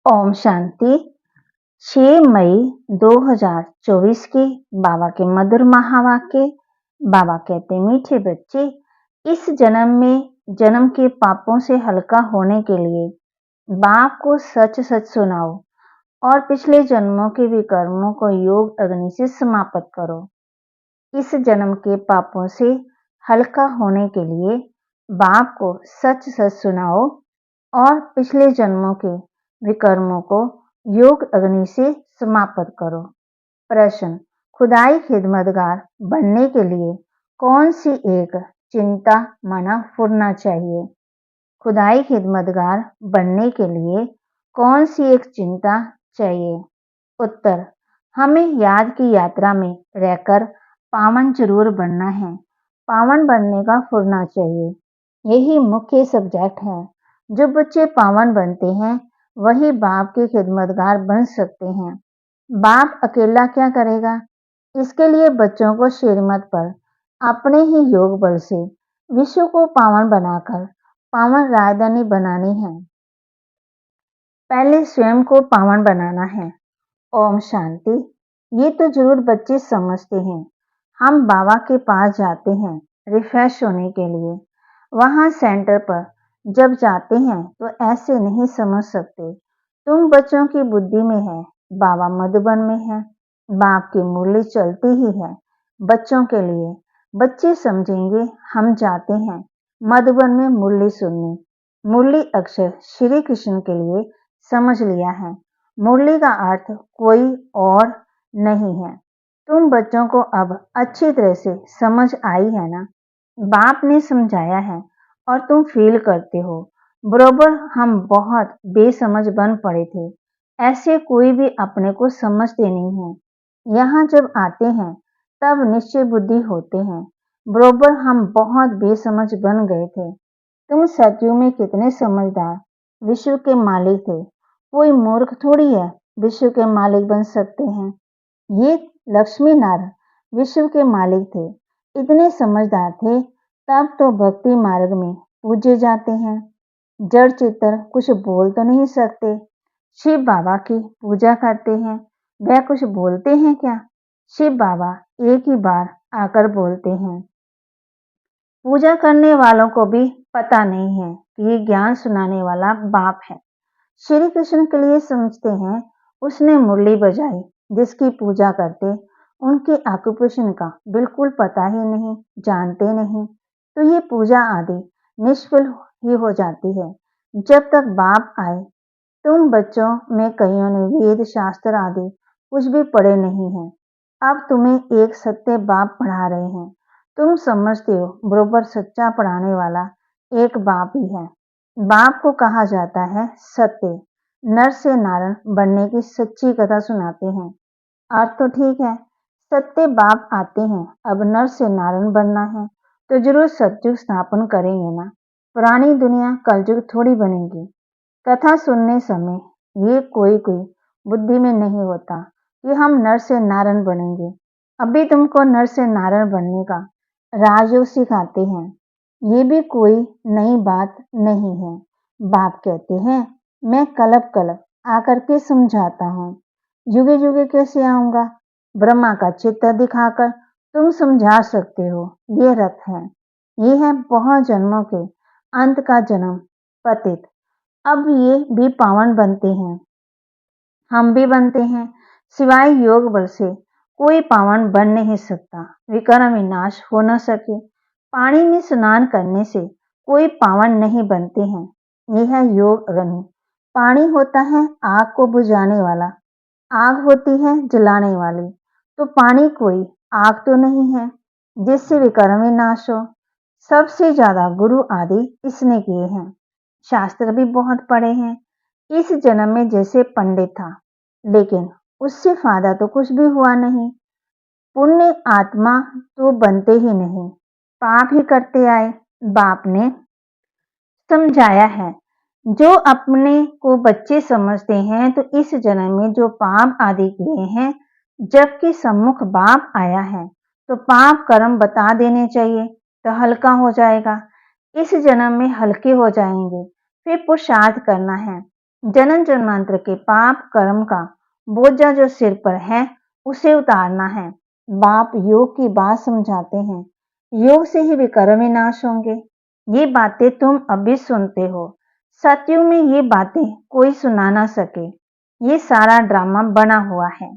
ओम शांति। 6 मई 2024 के बाबा के मधुर महावाक्य। बाबा कहते, मीठे बच्चे, इस जन्म में जन्म के पापों से हल्का होने के लिए बाप को सच सच सुनाओ और पिछले जन्मों के विकर्मों को योग अग्नि से समाप्त करो। इस जन्म के पापों से हल्का होने के लिए बाप को सच सच सुनाओ और पिछले जन्मों के विकर्मों को योग अग्नि से समाप्त करो। प्रश्न, खुदाई खिदमतगार बनने के लिए कौन सी एक चिंता मना फुरना चाहिए? खुदाई खिदमतगार बनने के लिए कौन सी एक चिंता चाहिए? उत्तर, हमें याद की यात्रा में रहकर पावन जरूर बनना है। पावन बनने का फुरना चाहिए। यही मुख्य सब्जेक्ट है। जो बच्चे पावन बनते हैं वही बाप के खिदमतगार बन सकते हैं। बाप अकेला क्या करेगा? इसके लिए बच्चों को श्रीमत पर अपने ही योग बल से विश्व को पावन बनाकर पावन राजधानी बनानी है। पहले स्वयं को पावन बनाना है। ओम शांति। ये तो जरूर बच्चे समझते हैं। हम बाबा के पास जाते हैं रिफ्रेश होने के लिए। वहां सेंटर पर जब जाते हैं तो ऐसे नहीं समझ सकते। तुम बच्चों की बुद्धि में है, बाबा मधुबन में है। बाप की मुरली चलती ही है बच्चों के लिए। बच्चे समझेंगे हम जाते हैं मधुबन में मुरली सुनने। मुरली अक्षर श्री कृष्ण के लिए समझ लिया है। मुरली का अर्थ कोई और नहीं है। तुम बच्चों को अब अच्छी तरह से समझ आई है ना? बाप ने समझाया है और तुम फील करते हो। बरोबर हम बहुत बेसमझ बन पड़े थे। ऐसे कोई भी अपने को समझते नहीं है। यहाँ जब आते हैं तब निश्चय बुद्धि होते हैं। बरोबर हम बहुत बेसमझ बन गए थे। तुम सतयुग में कितने समझदार विश्व के मालिक थे। कोई मूर्ख थोड़ी है विश्व के मालिक बन सकते हैं। ये लक्ष्मी नारायण विश्व के मालिक थे। इतने समझदार थे तब तो भक्ति मार्ग में पूजे जाते हैं। जड़ चित्र कुछ बोल तो नहीं सकते। शिव बाबा की पूजा करते हैं, वह कुछ बोलते हैं क्या? शिव बाबा एक ही बार आकर बोलते हैं। पूजा करने वालों को भी पता नहीं है कि ये ज्ञान सुनाने वाला बाप है। श्री कृष्ण के लिए समझते हैं उसने मुरली बजाई। जिसकी पूजा करते उनके ऑक्यूपेशन का बिल्कुल पता ही नहीं, जानते नहीं, तो ये पूजा आदि निष्फल ही हो जाती है जब तक बाप आए। तुम बच्चों में कईयों ने वेद शास्त्र आदि कुछ भी पढ़े नहीं हैं। अब तुम्हें एक सत्य बाप पढ़ा रहे हैं। तुम समझते हो बरोबर सच्चा पढ़ाने वाला एक बाप ही है। बाप को कहा जाता है सत्य। नर से नारायण बनने की सच्ची कथा सुनाते हैं। अर्थ तो ठीक है, सत्य बाप आते हैं। अब नर से नारायण बनना है तो जरूर सतयुग स्थापन करेंगे ना। पुरानी दुनिया कलयुग थोड़ी बनेगी। कथा सुनने समय ये कोई बुद्धि में नहीं होता कि हम नर से नारायण बनेंगे। अभी तुमको नर से नारायण बनने का राजयोग सिखाते हैं। ये भी कोई नई बात नहीं है। बाप कहते हैं मैं कलप कलप आकर के समझाता हूँ। युगे युगे कैसे आऊंगा? ब्रह्मा का चित्र दिखाकर तुम समझा सकते हो। ये रथ है। ये है बहुत जन्मों के अंत का जन्म पतित। अब ये भी पावन बनते हैं, हम भी बनते हैं। सिवाय योग बल से कोई पावन बन नहीं सकता। विकर्म विनाश हो न सके। पानी में स्नान करने से कोई पावन नहीं बनते हैं। यह है योग अग्नि। पानी होता है आग को बुझाने वाला, आग होती है जलाने वाली। तो पानी कोई आग तो नहीं है जिससे विकर्म विनाश हो। सबसे ज्यादा गुरु आदि इसने किए हैं। शास्त्र भी बहुत पढ़े हैं। इस जन्म में जैसे पंडित था, लेकिन उससे फायदा तो कुछ भी हुआ नहीं। पुण्य आत्मा तो बनते ही नहीं, पाप ही करते आए। बाप ने समझाया है। जो अपने को बच्चे समझते हैं तो इस जन्म में जो पाप आदि किए हैं, जबकि सम्मुख बाप आया है तो पाप कर्म बता देने चाहिए तो हल्का हो जाएगा। इस जन्म में हल्के हो जाएंगे। फिर पुरुषार्थ करना है। जन्म जन्मांतर के पाप कर्म का बोझा जो सिर पर है उसे उतारना है। बाप योग की बात समझाते हैं, योग से ही विकर्म विनाश होंगे। ये बातें तुम अभी सुनते हो, सतयुग में ये बातें कोई सुना ना सके। ये सारा ड्रामा बना हुआ है,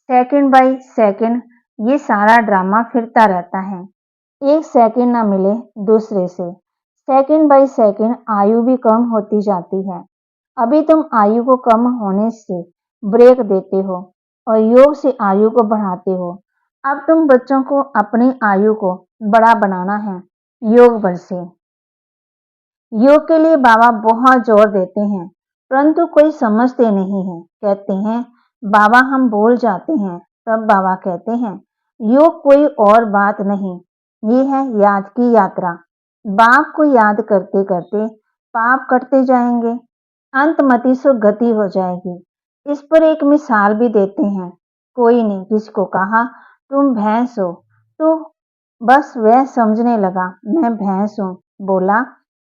सेकंड बाय सेकंड ये सारा ड्रामा फिरता रहता है। एक सेकंड ना मिले दूसरे से, सेकंड बाय सेकंड आयु भी कम होती जाती है। अभी तुम आयु को कम होने से ब्रेक देते हो और योग से आयु को बढ़ाते हो। अब तुम बच्चों को अपनी आयु को बड़ा बनाना है योग बल से। योग के लिए बाबा बहुत जोर देते हैं, परंतु कोई समझते नहीं है। कहते हैं बाबा हम भूल जाते हैं। तब बाबा कहते हैं योग कोई और बात नहीं, ये है याद की यात्रा। बाप को याद करते करते पाप कटते जाएंगे, अंतमति सो गति हो जाएगी। इस पर एक मिसाल भी देते हैं। कोई ने किसको कहा तुम भैंस हो, तो बस वह समझने लगा मैं भैंस हूँ। बोला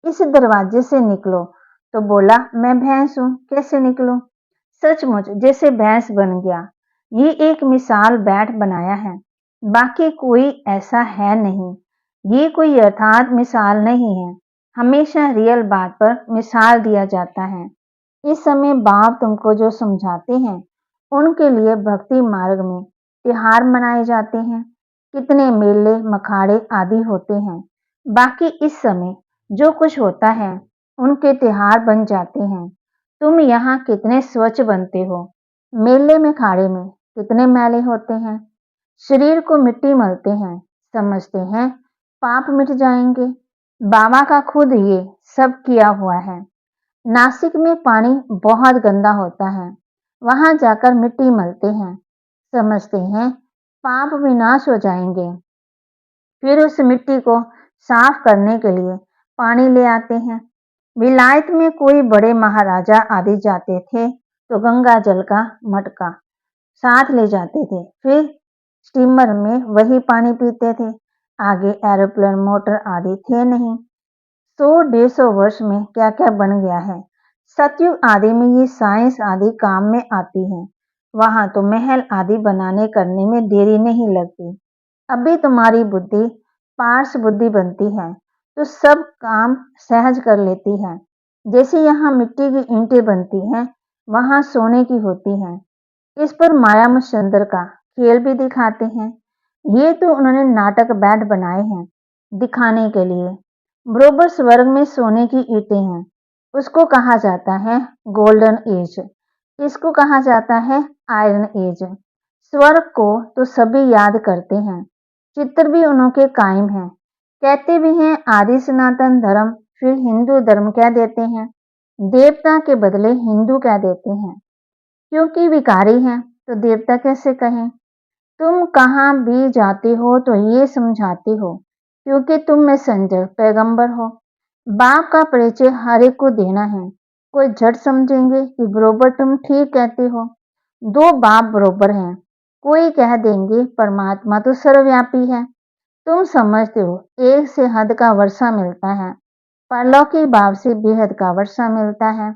इस दरवाजे से निकलो, तो बोला मैं भैंस हूँ कैसे निकलूं? सचमुच जैसे भैंस बन गया। ये एक मिसाल बैठ बनाया है, बाकी कोई ऐसा है नहीं। ये कोई यथार्थ मिसाल नहीं है, हमेशा रियल बात पर मिसाल दिया जाता है। इस समय बाप तुमको जो समझाते हैं उनके लिए भक्ति मार्ग में त्योहार मनाए जाते हैं, कितने मेले मखाड़े आदि होते हैं। बाकी इस समय जो कुछ होता है उनके त्योहार बन जाते हैं। तुम यहाँ कितने स्वच्छ बनते हो, मेले में खाड़े में कितने मैले होते हैं। शरीर को मिट्टी मलते हैं, समझते हैं पाप मिट जाएंगे। बाबा का खुद ये सब किया हुआ है। नासिक में पानी बहुत गंदा होता है, वहां जाकर मिट्टी मलते हैं, समझते हैं पाप विनाश हो जाएंगे। फिर उस मिट्टी को साफ करने के लिए पानी ले आते हैं। विलायत में कोई बड़े महाराजा आदि जाते थे तो गंगा जल का मटका साथ ले जाते थे, फिर स्टीमर में वही पानी पीते थे। आगे एरोप्लेन मोटर आदि थे नहीं। 100-150 वर्ष में क्या क्या बन गया है। सतयुग आदि में ये साइंस आदि काम में आती है। वहां तो महल आदि बनाने करने में देरी नहीं लगती। अभी तुम्हारी बुद्धि पार्श बुद्धि बनती है तो सब काम सहज कर लेती है। जैसे यहाँ मिट्टी की ईंटें बनती हैं, वहां सोने की होती हैं। इस पर माया मच्छंदर का खेल भी दिखाते हैं। ये तो उन्होंने नाटक बैठ बनाए हैं दिखाने के लिए। बरोबर स्वर्ग में सोने की ईंटें हैं, उसको कहा जाता है गोल्डन एज, इसको कहा जाता है आयरन एज। स्वर्ग को तो सभी याद करते हैं, चित्र भी उनके कायम है। कहते भी हैं आदि सनातन धर्म, फिर हिंदू धर्म कह देते हैं। देवता के बदले हिंदू कह देते हैं, क्योंकि विकारी हैं तो देवता कैसे कहें। तुम कहाँ भी जाते हो तो ये समझाते हो, क्योंकि तुम मैसेंजर पैगंबर हो। बाप का परिचय हर एक को देना है। कोई झट समझेंगे कि बरोबर तुम ठीक कहते हो, दो बाप बरोबर हैं। कोई कह देंगे परमात्मा तो सर्वव्यापी है। तुम समझते हो एक से हद का वर्षा मिलता है, परलौकिक बाप से बेहद का वर्षा मिलता है।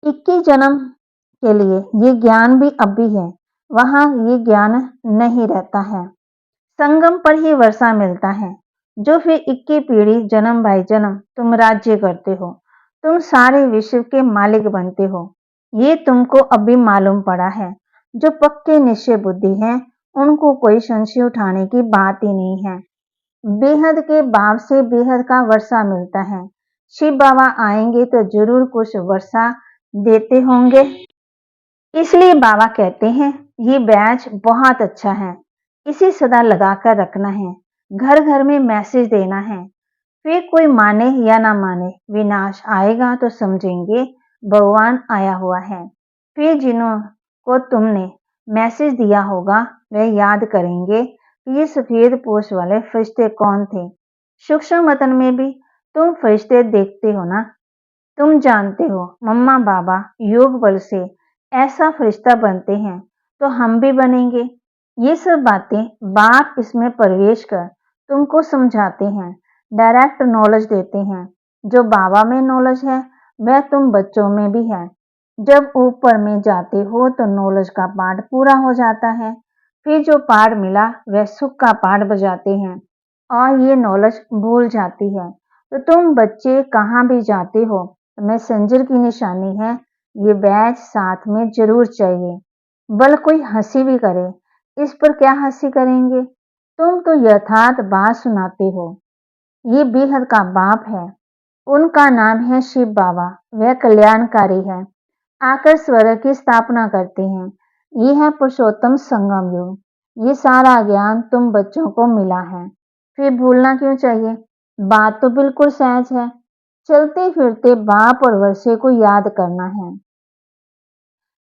21 जन्म के लिए ये ज्ञान भी अभी है, वहां ये ज्ञान नहीं रहता है। संगम पर ही वर्षा मिलता है, जो फिर 21 पीढ़ी जन्म बाई जन्म तुम राज्य करते हो। तुम सारे विश्व के मालिक बनते हो। ये तुमको अभी मालूम पड़ा है। जो पक्के निश्चय बुद्धि है उनको कोई संशय उठाने की बात ही नहीं है। बेहद के बाप से बेहद का वर्षा मिलता है। शिव बाबा आएंगे तो जरूर कुछ वर्षा देते होंगे। इसलिए बाबा कहते हैं ये बैच बहुत अच्छा है, इसे सदा लगा कर रखना है। घर घर में मैसेज देना है। फिर कोई माने या ना माने, विनाश आएगा तो समझेंगे भगवान आया हुआ है। फिर जिन्हों को तुमने मैसेज दिया होगा वह याद करेंगे कि ये सफेद पोश वाले फरिश्ते कौन थे। सूक्ष्म वतन में भी तुम फरिश्ते देखते हो ना। तुम जानते हो मम्मा बाबा योग बल से ऐसा फरिश्ता बनते हैं तो हम भी बनेंगे। ये सब बातें बाप इसमें प्रवेश कर तुमको समझाते हैं, डायरेक्ट नॉलेज देते हैं। जो बाबा में नॉलेज है वह तुम बच्चों में भी है। जब ऊपर में जाते हो तो नॉलेज का पाठ पूरा हो जाता है। फिर जो पाठ मिला वह सुख का पाठ बजाते हैं और ये नॉलेज भूल जाती है। तो तुम बच्चे कहाँ भी जाते हो, मैसेंजर की निशानी है, ये बैच साथ में जरूर चाहिए। बल कोई हंसी भी करे, इस पर क्या हंसी करेंगे? तुम तो यथार्थ बात सुनाते हो। ये बेहद का बाप है। उनका नाम है शिव बाबा। वह कल्याणकारी है, आकर स्वर्ग की स्थापना करते हैं। ये है पुरुषोत्तम संगम युग। ये सारा ज्ञान तुम बच्चों को मिला है, फिर भूलना क्यों चाहिए? बात तो बिल्कुल सहज है। चलते फिरते बाप और वर्षे को याद करना है।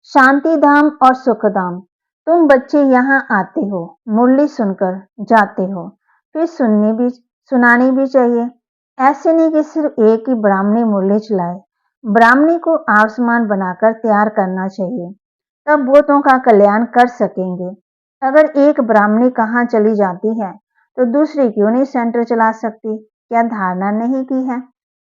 शांति धाम और सुख धाम। तुम बच्चे यहाँ आते हो, मुरली सुनकर जाते हो, फिर सुनानी भी चाहिए। ऐसे नहीं कि सिर्फ एक ही ब्राह्मणी मुरली चलाए। ब्राह्मणी को आसमान बनाकर तैयार करना चाहिए, तब भूतों का कल्याण कर सकेंगे। अगर एक ब्राह्मणी कहाँ चली जाती है तो दूसरी क्यों नहीं सेंटर चला सकती? क्या धारणा नहीं की है?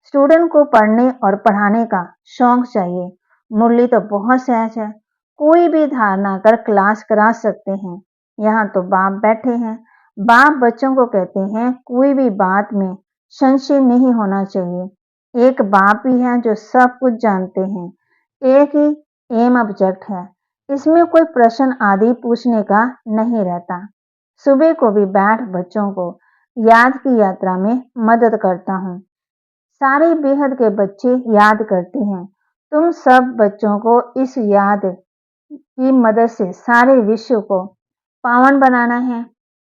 स्टूडेंट को पढ़ने और पढ़ाने का शौक चाहिए। मुरली तो बहुत सहज है, कोई भी धारणा कर क्लास करा सकते हैं। यहाँ तो बाप बैठे हैं। बाप बच्चों को कहते हैं कोई भी बात में संशय नहीं होना चाहिए। एक बाप ही है जो सब कुछ जानते हैं। एक ही एम ऑब्जेक्ट है, इसमें कोई प्रश्न आदि पूछने का नहीं रहता। सुबह को भी बैठ बच्चों को याद की यात्रा में मदद करता हूँ। सारे बेहद के बच्चे याद करते हैं। तुम सब बच्चों को इस याद की मदद से सारे विश्व को पावन बनाना है।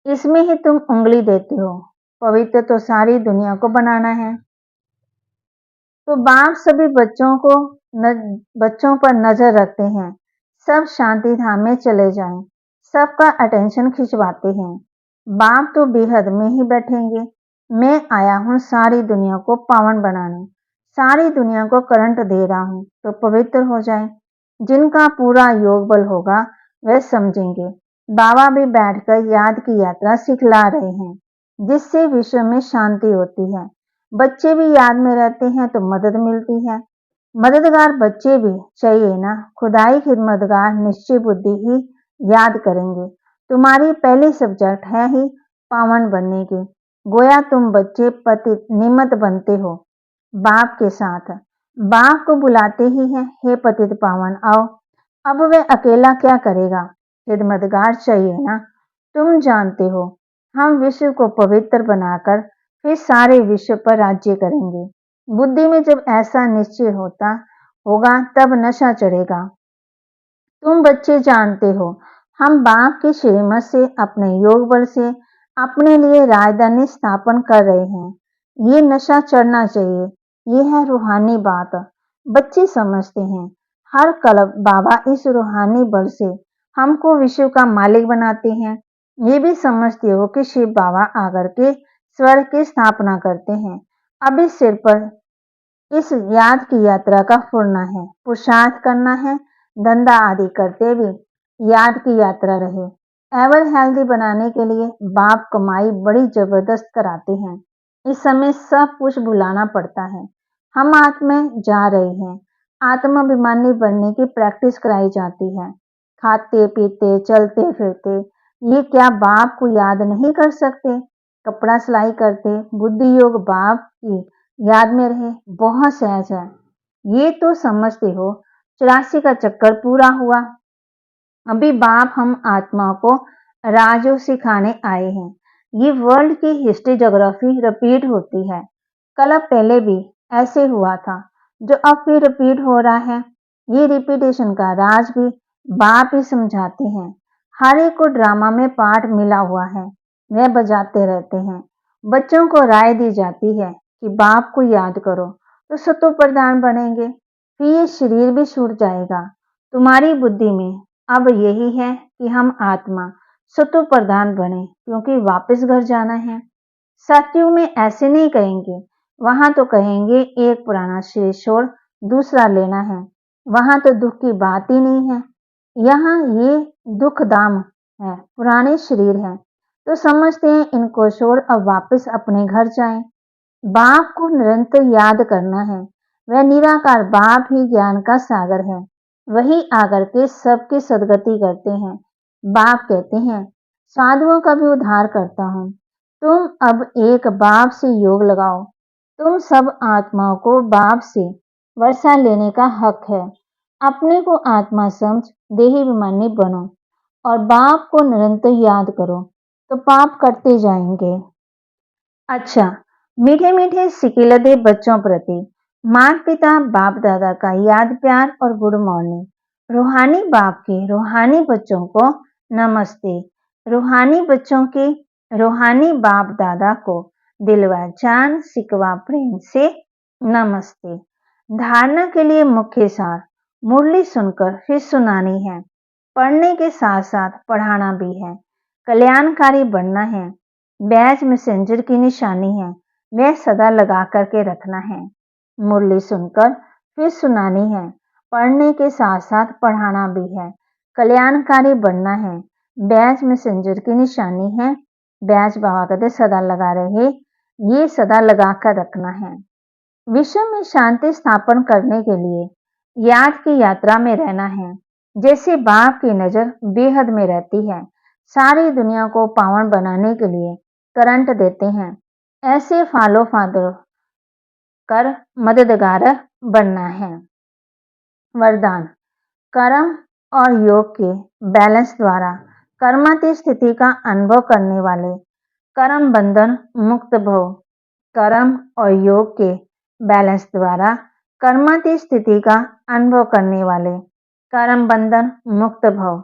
इसमें ही तुम उंगली देते हो। पवित्र तो सारी दुनिया को बनाना है। तो बाप सभी बच्चों पर नजर रखते हैं। सब शांति धाम में चले जाएं। सबका अटेंशन खिंचवाते हैं। बाप तो बेहद में ही बैठेंगे। मैं आया हूँ सारी दुनिया को पावन बनाने। सारी दुनिया को करंट दे रहा हूँ तो पवित्र हो जाए। जिनका पूरा योग बल होगा वह समझेंगे। बाबा भी बैठकर याद की यात्रा सिखला रहे हैं, जिससे विश्व में शांति होती है। बच्चे भी याद में रहते हैं तो मदद मिलती है। मददगार बच्चे भी चाहिए ना। खुदाई खिदमतगार निश्चय बुद्धि ही याद करेंगे। तुम्हारी पहली सब्जेक्ट है ही पावन बनने की। गोया तुम बच्चे पतित निमित्त बनते हो बाप के साथ। बाप को बुलाते ही हैं, हे पतित पावन आओ। अब वह अकेला क्या करेगा? खिदमतगार चाहिए ना। तुम जानते हो हम विश्व को पवित्र बनाकर फिर सारे विश्व पर राज्य करेंगे। बुद्धि में जब ऐसा निश्चय होता होगा तब नशा चढ़ेगा। तुम बच्चे जानते हो हम बाप की श्रीमत से अपने योग बल से अपने लिए राजधानी स्थापन कर रहे हैं। ये नशा चढ़ना चाहिए। ये है रूहानी बात। बच्चे समझते हैं हर कल बाबा इस रूहानी बल से हमको विश्व का मालिक बनाते हैं। ये भी समझते हो कि शिव बाबा आकर के स्वर्ग की स्थापना करते हैं। अब इस सिर पर इस याद की यात्रा का फुरना है, पुरुषार्थ करना है। धंधा आदि करते भी याद की यात्रा रहे। एवर हेल्दी बनाने के लिए बाप कमाई बड़ी जबरदस्त कराते हैं। इस समय सब कुछ भुलाना पड़ता है। हम आत्मा जा रहे हैं। आत्माभिमानी बनने की प्रैक्टिस कराई जाती है। खाते पीते चलते फिरते ये क्या बाप को याद नहीं कर सकते? कपड़ा सिलाई करते बुद्धि योग बाप की याद में रहे, बहुत सहज है। ये तो समझते हो 84 का चक्कर पूरा हुआ। अभी बाप हम आत्मा को राजयोग सिखाने आए हैं। ये वर्ल्ड की हिस्ट्री ज्योग्राफी रिपीट होती है। कल पहले भी ऐसे हुआ था, जो अब भी रिपीट हो रहा है। ये रिपीटेशन का राज भी बाप ही समझाते हैं। हर एक को ड्रामा में पार्ट मिला हुआ है, वह बजाते रहते हैं। बच्चों को राय दी जाती है कि बाप को याद करो तो सतो प्रधान बनेंगे, फिर ये शरीर भी छूट जाएगा। तुम्हारी बुद्धि में अब यही है कि हम आत्मा सतो प्रधान बने, क्योंकि वापस घर जाना है। सतयुग में ऐसे नहीं कहेंगे। वहां तो कहेंगे एक पुराना शरीर छोड़ दूसरा लेना है। वहां तो दुख की बात ही नहीं है। यहाँ ये दुख दाम है, पुराने शरीर है, तो समझते हैं इनको छोड़ अब वापस अपने घर जाएं। बाप को निरंतर याद करना है। वह निराकार बाप ही ज्ञान का सागर है। वही आकर के सबकी सदगति करते हैं। बाप कहते हैं, साधुओं का भी उद्धार करता हूँ। तुम अब एक बाप से योग लगाओ। तुम सब आत्माओं को बाप से वर्षा लेने का हक है। अपने को आत्मा समझ देही अभिमानी बनो और बाप को निरंतर याद करो, तो पाप करते जाएंगे। अच्छा, मीठे मीठे सिकिलते बच्चों प्रति माता पिता बाप दादा का याद प्यार और गुड मॉर्निंग। रूहानी बाप के रूहानी बच्चों को नमस्ते। रूहानी बच्चों के रूहानी बाप दादा को दिलवा जान सिकवा प्रेम से नमस्ते। धारणा के लिए मुख्य सार मुरली सुनकर फिर सुनानी है। पढ़ने के साथ साथ पढ़ाना भी है। कल्याणकारी बनना है। बैज मैसेंजर की निशानी है। वह सदा लगा करके रखना है। मुरली सुनकर फिर सुनानी है। पढ़ने के साथ साथ पढ़ाना भी है। कल्याणकारी बनना है। बैज मैसेंजर की निशानी है। बैज बाबा कहते सदा लगा रहे, ये सदा लगा कर रखना है। विश्व में शांति स्थापन करने के लिए याद की यात्रा में रहना है। जैसे बाप की नजर बेहद में रहती है, सारी दुनिया को पावन बनाने के लिए करंट देते हैं, ऐसे फॉलो फादर कर मददगार बनना है। वरदान कर्म और योग के बैलेंस द्वारा कर्मातीत स्थिति का अनुभव करने वाले कर्म बंधन मुक्त भव। कर्म और योग के बैलेंस द्वारा कर्मातीत स्थिति का अनुभव करने वाले कर्म बंधन मुक्त भव।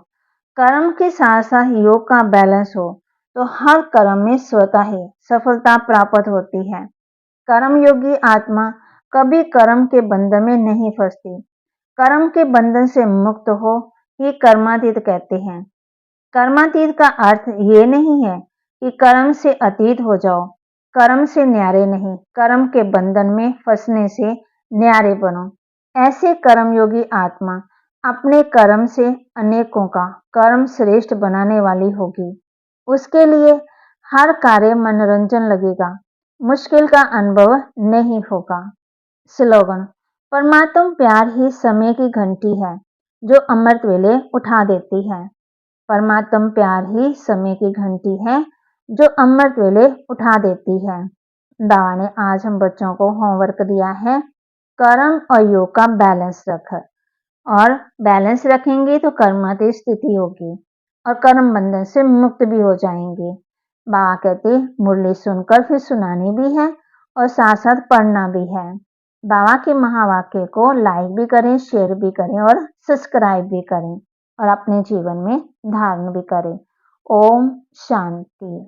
कर्म के साथ साथ योग का बैलेंस हो तो हर कर्म में स्वतः ही सफलता प्राप्त होती है। कर्मयोगी आत्मा कभी कर्म के बंधन में नहीं फंसती। कर्म के बंधन से मुक्त हो ही कर्मातीत कहते हैं। कर्मातीत का अर्थ ये नहीं है कि कर्म से अतीत हो जाओ, कर्म से न्यारे नहीं, कर्म के बंधन में फंसने से न्यारे बनो। ऐसे कर्मयोगी आत्मा अपने कर्म से अनेकों का कर्म श्रेष्ठ बनाने वाली होगी। उसके लिए हर कार्य मनोरंजन लगेगा, मुश्किल का अनुभव नहीं होगा। स्लोगन परमात्मा प्यार ही समय की घंटी है जो अमृत वेले उठा देती है। परमात्मा प्यार ही समय की घंटी है जो अमृत वेले उठा देती है। बाबा ने आज हम बच्चों को होमवर्क दिया है, कर्म और योग का बैलेंस रख, और बैलेंस रखेंगे तो कर्मातीत स्थिति होगी और कर्म बंधन से मुक्त भी हो जाएंगे। बाबा कहते मुरली सुनकर फिर सुनानी भी है और साथ साथ पढ़ना भी है। बाबा के महावाक्य को लाइक भी करें, शेयर भी करें और सब्सक्राइब भी करें और अपने जीवन में धारण भी करें। ओम शांति।